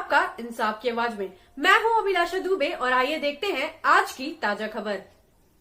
आपका इंसाफ की आवाज में। मैं हूं अभिलाषा दुबे और आइए देखते हैं आज की ताजा खबर।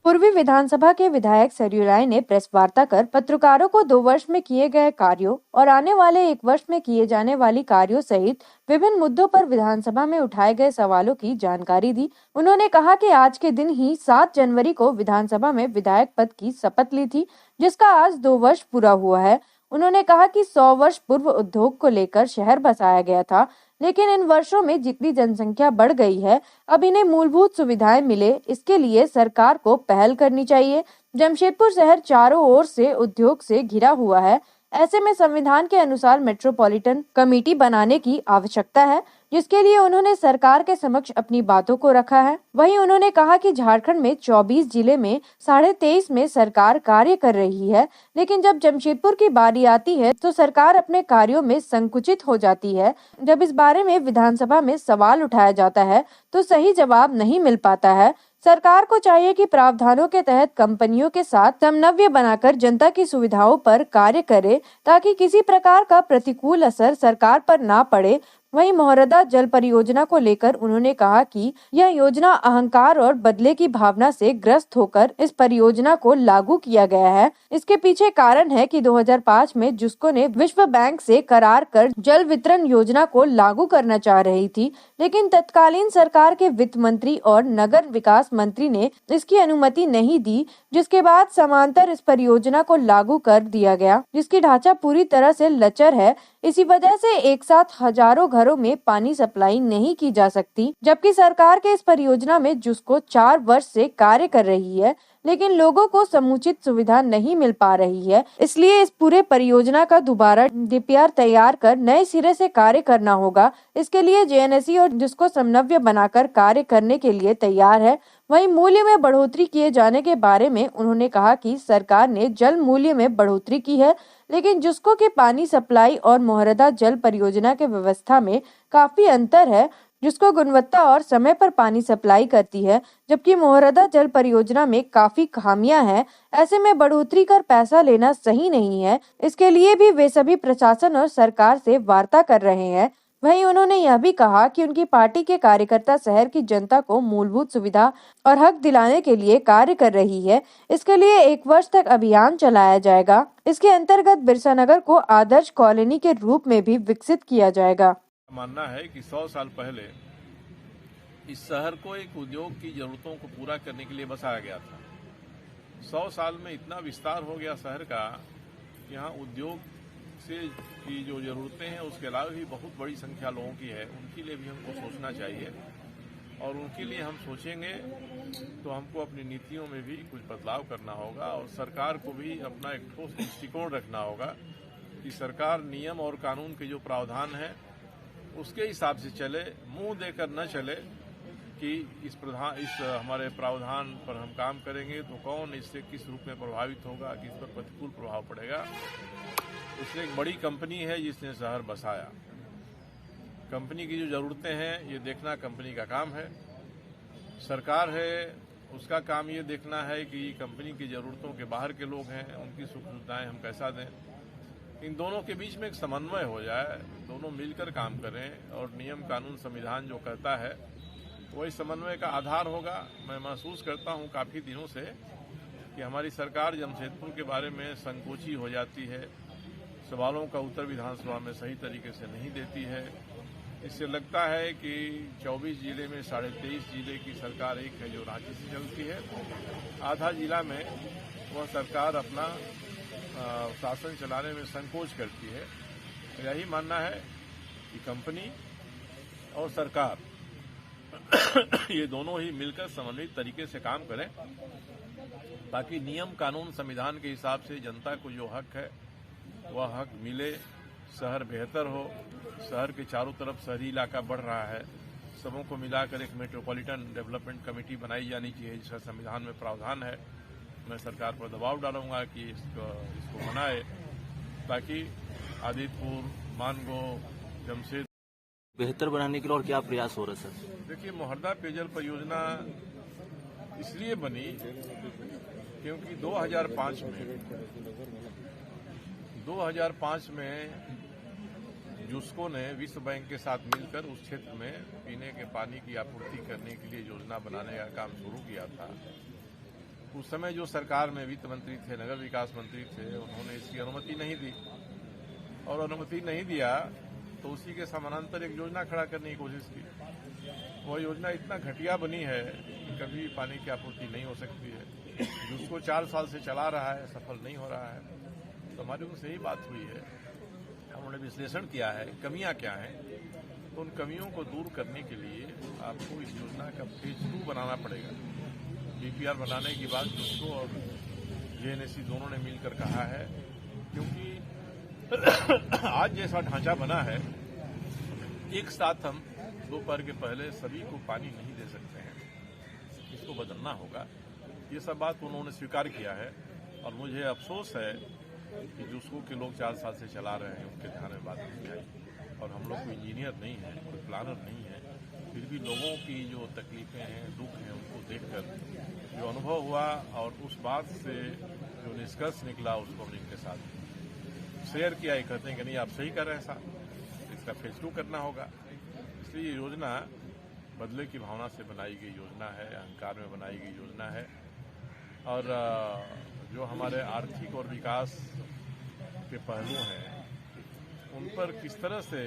पूर्वी विधानसभा के विधायक सरयू राय ने प्रेस वार्ता कर पत्रकारों को 2 वर्ष में किए गए कार्यों और आने वाले 1 वर्ष में किए जाने वाली कार्यों सहित विभिन्न मुद्दों पर विधानसभा में उठाए गए सवालों की जानकारी दी। उन्होंने कहा कि आज के दिन ही 7 जनवरी को विधानसभा में विधायक पद की शपथ ली थी, जिसका आज 2 वर्ष पूरा हुआ है। उन्होंने कहा कि 100 वर्ष पूर्व उद्योग को लेकर शहर बसाया गया था, लेकिन इन वर्षों में जितनी जनसंख्या बढ़ गई है, अब इन्हें मूलभूत सुविधाएं मिले, इसके लिए सरकार को पहल करनी चाहिए। जमशेदपुर शहर चारों ओर से उद्योग से घिरा हुआ है। ऐसे में संविधान के अनुसार मेट्रोपॉलिटन कमेटी बनाने की आवश्यकता है, जिसके लिए उन्होंने सरकार के समक्ष अपनी बातों को रखा है। वहीं उन्होंने कहा कि झारखंड में 24 जिले में 23.5 में सरकार कार्य कर रही है, लेकिन जब जमशेदपुर की बारी आती है तो सरकार अपने कार्यों में संकुचित हो जाती है। जब इस बारे में विधानसभा में सवाल उठाया जाता है तो सही जवाब नहीं मिल पाता है। सरकार को चाहिए कि प्रावधानों के तहत कंपनियों के साथ समन्वय बनाकर जनता की सुविधाओं पर कार्य करे, ताकि किसी प्रकार का प्रतिकूल असर सरकार पर ना पड़े। वहीं मोहरदा जल परियोजना को लेकर उन्होंने कहा कि यह योजना अहंकार और बदले की भावना से ग्रस्त होकर इस परियोजना को लागू किया गया है। इसके पीछे कारण है कि 2005 में जुस्को ने विश्व बैंक से करार कर जल वितरण योजना को लागू करना चाह रही थी, लेकिन तत्कालीन सरकार के वित्त मंत्री और नगर विकास मंत्री ने इसकी अनुमति नहीं दी, जिसके बाद समांतर इस परियोजना को लागू कर दिया गया, जिसकी ढांचा पूरी तरह से लचर है। इसी वजह से एक साथ हजारों घरों में पानी सप्लाई नहीं की जा सकती, जबकि सरकार के इस परियोजना में जुस्को 4 वर्ष से कार्य कर रही है, लेकिन लोगों को समुचित सुविधा नहीं मिल पा रही है। इसलिए इस पूरे परियोजना का दोबारा डीपीआर तैयार कर नए सिरे से कार्य करना होगा। इसके लिए जेएनएससी और जुस्को समन्वय बनाकर कार्य करने के लिए तैयार है। वहीं मूल्य में बढ़ोतरी किए जाने के बारे में उन्होंने कहा कि सरकार ने जल मूल्य में बढ़ोतरी की है, लेकिन जुस्को के पानी सप्लाई और मोहरदा जल परियोजना के व्यवस्था में काफी अंतर है। जिसको गुणवत्ता और समय पर पानी सप्लाई करती है, जबकि मोहरदा जल परियोजना में काफी खामियां हैं। ऐसे में बढ़ोतरी कर पैसा लेना सही नहीं है। इसके लिए भी वे सभी प्रशासन और सरकार से वार्ता कर रहे हैं। वहीं उन्होंने यह भी कहा कि उनकी पार्टी के कार्यकर्ता शहर की जनता को मूलभूत सुविधा और हक दिलाने के लिए कार्य कर रही है। इसके लिए 1 वर्ष तक अभियान चलाया जाएगा। इसके अंतर्गत बिरसा नगर को आदर्श कॉलोनी के रूप में भी विकसित किया जाएगा। मानना है कि 100 साल पहले इस शहर को एक उद्योग की जरूरतों को पूरा करने के लिए बसाया गया था। 100 साल में इतना विस्तार हो गया शहर का कि यहाँ उद्योग से की जो जरूरतें हैं उसके अलावा भी बहुत बड़ी संख्या लोगों की है। उनके लिए भी हमको सोचना चाहिए और उनके लिए हम सोचेंगे तो हमको अपनी नीतियों में भी कुछ बदलाव करना होगा और सरकार को भी अपना एक ठोस दृष्टिकोण रखना होगा कि सरकार नियम और कानून के जो प्रावधान है उसके हिसाब से चले, मुंह देकर न चले कि इस हमारे प्रावधान पर हम काम करेंगे तो कौन इससे किस रूप में प्रभावित होगा, किस पर प्रतिकूल प्रभाव पड़ेगा। इसलिए एक बड़ी कंपनी है जिसने शहर बसाया। कंपनी की जो जरूरतें हैं ये देखना कंपनी का काम है। सरकार है उसका काम ये देखना है कि कंपनी की जरूरतों के बाहर के लोग हैं उनकी सुख सुविधाएं हम कैसा दें। इन दोनों के बीच में एक समन्वय हो जाए, दोनों मिलकर काम करें और नियम कानून संविधान जो कहता है वही समन्वय का आधार होगा। मैं महसूस करता हूं काफ़ी दिनों से कि हमारी सरकार जमशेदपुर के बारे में संकोची हो जाती है, सवालों का उत्तर विधानसभा में सही तरीके से नहीं देती है। इससे लगता है कि 24 जिले में 23.5 जिले की सरकार एक है जो रांची से चलती है, आधा जिला में वह सरकार अपना शासन चलाने में संकोच करती है। यही मानना है कि कंपनी और सरकार ये दोनों ही मिलकर समन्वित तरीके से काम करें ताकि नियम कानून संविधान के हिसाब से जनता को जो हक है वह हक मिले, शहर बेहतर हो। शहर के चारों तरफ शहरी इलाका बढ़ रहा है, सबों को मिलाकर एक मेट्रोपॉलिटन डेवलपमेंट कमेटी बनाई जानी चाहिए जिसका संविधान में प्रावधान है। मैं सरकार पर दबाव डालूंगा कि इसको बनाए ताकि आदितपुर, मानगो, जमशेद बेहतर बनाने के लिए और क्या प्रयास हो रहा है सर? देखिए, मोहरदा पेयजल परियोजना इसलिए बनी क्योंकि 2005 में जुस्को ने विश्व बैंक के साथ मिलकर उस क्षेत्र में पीने के पानी की आपूर्ति करने के लिए योजना बनाने का काम शुरू किया था। उस समय जो सरकार में वित्त मंत्री थे, नगर विकास मंत्री थे, उन्होंने इसकी अनुमति नहीं दी और अनुमति नहीं दिया तो उसी के समानांतर एक योजना खड़ा करने की कोशिश की। वह योजना इतना घटिया बनी है कि कभी पानी की आपूर्ति नहीं हो सकती है। जिसको 4 साल से चला रहा है, सफल नहीं हो रहा है। तो हमारी उनसे यही बात हुई है, हमने विश्लेषण किया है कमियां क्या हैं, तो उन कमियों को दूर करने के लिए आपको इस योजना का फेज 2 बनाना पड़ेगा। बीपीआर बनाने की बात जिसको और जेएनएससी दोनों ने मिलकर कहा है, क्योंकि आज जैसा ढांचा बना है, एक साथ हम दोपहर के पहले सभी को पानी नहीं दे सकते हैं, इसको बदलना होगा। ये सब बात उन्होंने स्वीकार किया है और मुझे अफसोस है कि जिसको के लोग 4 साल से चला रहे हैं उनके ध्यान में बात नहीं आई। और हम लोग कोई इंजीनियर नहीं है, कोई प्लानर नहीं है, फिर भी लोगों की जो तकलीफें हैं, दुख हैं, उनको देखकर जो अनुभव हुआ और उस बात से जो निष्कर्ष निकला उसको हमने इनके साथ शेयर किया। ये कहते हैं कि नहीं आप सही कर रहे हैं साहब, इसका फेज 2 करना होगा। इसलिए ये योजना बदले की भावना से बनाई गई योजना है, अहंकार में बनाई गई योजना है और जो हमारे आर्थिक और विकास के पहलू हैं उन पर किस तरह से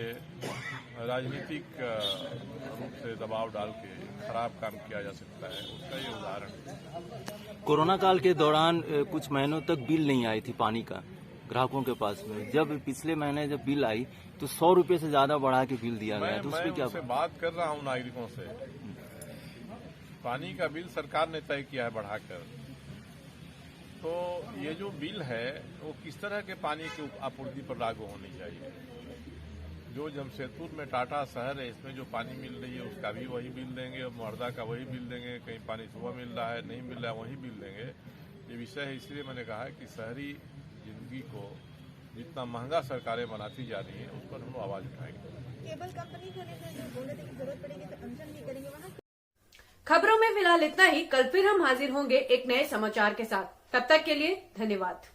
राजनीतिक रूप से दबाव डाल के खराब काम किया जा सकता है, उसका ये उदाहरण है। कोरोना काल के दौरान कुछ महीनों तक बिल नहीं आई थी पानी का ग्राहकों के पास में। जब पिछले महीने जब बिल आई तो 100 रुपये से ज्यादा बढ़ा के बिल दिया गया। तो उसमें क्या बात कर रहा हूँ नागरिकों से, पानी का बिल सरकार ने तय किया है बढ़ाकर, तो ये जो बिल है वो किस तरह के पानी की आपूर्ति पर लागू होनी चाहिए। जो जमशेदपुर में टाटा शहर है, इसमें जो पानी मिल रही है उसका भी वही बिल देंगे और मुहर्दा का वही बिल देंगे। कहीं पानी सुबह मिल रहा है, नहीं मिल रहा है, वही बिल देंगे। ये विषय है, इसलिए मैंने कहा है कि शहरी जिंदगी को जितना महंगा सरकारें बनाती जा रही हैं उस पर हम लोग आवाज उठाएंगे। केबल कंपनी को लेकर जो बोले थे कि जरूरत पड़ेगी तो अनशन भी करेंगे वहाँ। खबरों में फिलहाल इतना ही। कल फिर हम हाजिर होंगे एक नए समाचार के साथ। तब तक के लिए धन्यवाद।